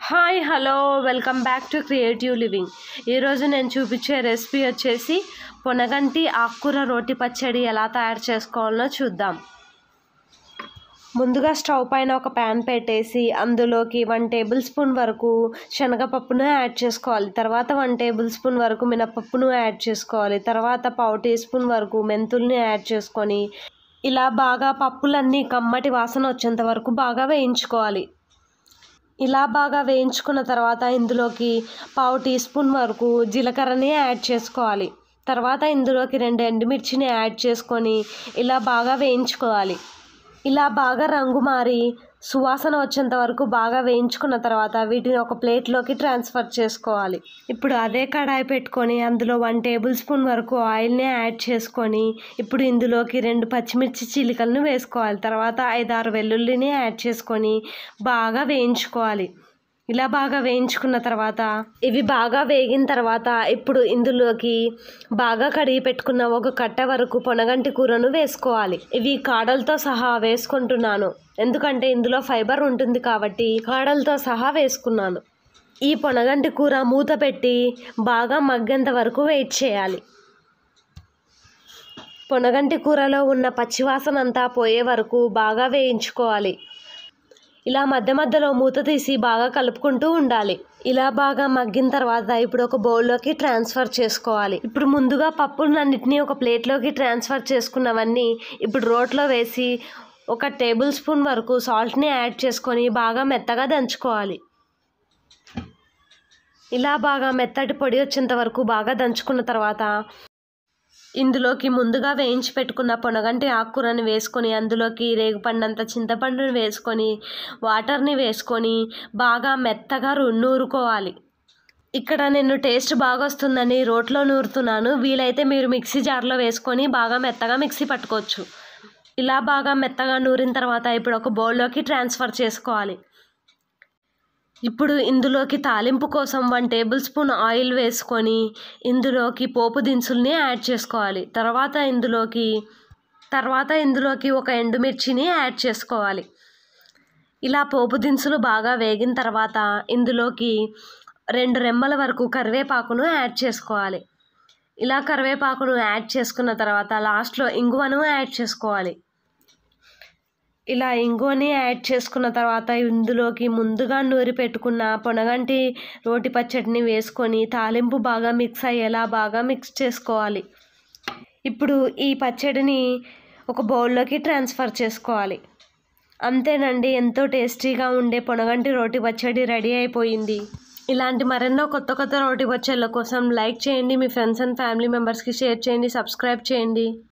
Hi hello welcome back to creative living. ఈరోజు నేను చూపించే రెసిపీ వచ్చేసి పొనగంటి ఆకుకూర రోటి పచ్చడి ఎలా తయారు చేసుకోవాలో చూద్దాం. ముందుగా స్టవ్ పైన ఒక ప్యాన్ పెట్టేసి అందులోకి 1 టేబుల్ స్పూన్ వరకు శనగపప్పును యాడ్ చేసుకోవాలి. తర్వాత 1 టేబుల్ స్పూన్ వరకు మినపప్పును యాడ్ చేసుకోవాలి. తర్వాత 1/2 టీ స్పూన్ వరకు మెంతుల్ని యాడ్ చేసుకొని ఇలా బాగా పప్పులన్నీ కమ్మటి వాసన వచ్చేంత వరకు బాగా వేయించుకోవాలి. ఇలా బాగా వేయించుకున్న తర్వాత ఇందులోకి 1/2 టీ స్పూన్ వరకు జీలకర్రని యాడ్ చేసుకోవాలి. తర్వాత ఇందులోకి 2 ఎండుమిర్చిని యాడ్ చేసుకొని ఇలా బాగా వేయించుకోవాలి. ఇలా బాగా రంగు మారి సువాసన వచ్చేంత వరకు బాగా వేయించుకున్న తర్వాత వీటిని ఒక ప్లేట్లోకి ట్రాన్స్ఫర్ చేసుకోవాలి. ఇప్పుడు అదే కడాయి పెట్టుకొని అందులో 1 టేబుల్ స్పూన్ వరకు ఆయిల్ని యాడ్ చేసుకొని ఇప్పుడు ఇందులోకి 2 పచ్చిమిర్చి చీలికలను వేసుకోవాలి. తర్వాత 5-6 వెల్లుల్లిని యాడ్ చేసుకొని బాగా వేయించుకోవాలి. ఇలా బాగా వేయించుకున్న తర్వాత ఇవి బాగా వేగిన తర్వాత ఇప్పుడు ఇందులోకి బాగా కడిగి పెట్టుకున్న ఒక కట్ట వరకు పొనగంటి కూరను వేసుకోవాలి. ఇవి కాడలతో సహా వేసుకుంటున్నాను, ఎందుకంటే ఇందులో ఫైబర్ ఉంటుంది కాబట్టి కాడలతో సహా వేసుకున్నాను. ఈ పొనగంటి కూర మూత పెట్టి బాగా మగ్గేంత వరకు వెయిట్ చేయాలి. పొనగంటి కూరలో ఉన్న పచ్చివాసన అంతా పోయే వరకు బాగా వేయించుకోవాలి. ఇలా మధ్య మధ్యలో మూత తీసి బాగా కలుపుకుంటూ ఉండాలి. ఇలా బాగా మగ్గిన తర్వాత ఇప్పుడు ఒక బౌల్లోకి ట్రాన్స్ఫర్ చేసుకోవాలి. ఇప్పుడు ముందుగా పప్పులన్నిటినీ ఒక ప్లేట్లోకి ట్రాన్స్ఫర్ చేసుకున్నవన్నీ ఇప్పుడు రోట్లో వేసి 1 టేబుల్ స్పూన్ వరకు సాల్ట్ని యాడ్ చేసుకొని బాగా మెత్తగా దంచుకోవాలి. ఇలా బాగా మెత్తటి పొడి వచ్చేంత వరకు బాగా దంచుకున్న తర్వాత ఇందులోకి ముందుగా వేయించి పెట్టుకున్న పొనగంటి ఆకుకూరని వేసుకొని అందులోకి రేగుపండంత చింతపండుని వేసుకొని వాటర్ని వేసుకొని బాగా మెత్తగా నూరుకోవాలి. ఇక్కడ నేను టేస్ట్ బాగా వస్తుందని రోట్లో నూరుతున్నాను, వీలైతే మీరు మిక్సీ జార్లో వేసుకొని బాగా మెత్తగా మిక్సీ పట్టుకోవచ్చు. ఇలా బాగా మెత్తగా నూరిన తర్వాత ఇప్పుడు ఒక బౌల్లోకి ట్రాన్స్ఫర్ చేసుకోవాలి. ఇప్పుడు ఇందులోకి తాలింపు కోసం 1 టేబుల్ స్పూన్ ఆయిల్ వేసుకొని ఇందులోకి పోపు దినుసుల్ని యాడ్ చేసుకోవాలి. తర్వాత ఇందులోకి 1 ఎండుమిర్చిని యాడ్ చేసుకోవాలి. ఇలా పోపు దినుసులు బాగా వేగిన తర్వాత ఇందులోకి 2 రెమ్మల వరకు కరివేపాకును యాడ్ చేసుకోవాలి. ఇలా కరివేపాకును యాడ్ చేసుకున్న తర్వాత లాస్ట్లో ఇంగువను యాడ్ చేసుకోవాలి. ఇలా ఇంగువని యాడ్ చేసుకున్న తర్వాత ఇందులోకి ముందుగా నూరి పెట్టుకున్న పొనగంటి రోటి పచ్చడిని వేసుకొని తాలింపు బాగా మిక్స్ అయ్యేలా బాగా మిక్స్ చేసుకోవాలి. ఇప్పుడు ఈ పచ్చడిని ఒక బౌల్లోకి ట్రాన్స్ఫర్ చేసుకోవాలి. అంతేనండి, ఎంతో టేస్టీగా ఉండే పొనగంటి రోటి పచ్చడి రెడీ అయిపోయింది. ఇలాంటి మరెన్నో కొత్త రోటి పచ్చళ్ళ కోసం లైక్ చేయండి, మీ ఫ్రెండ్స్ అండ్ ఫ్యామిలీ మెంబర్స్కి షేర్ చేయండి, సబ్స్క్రైబ్ చేయండి.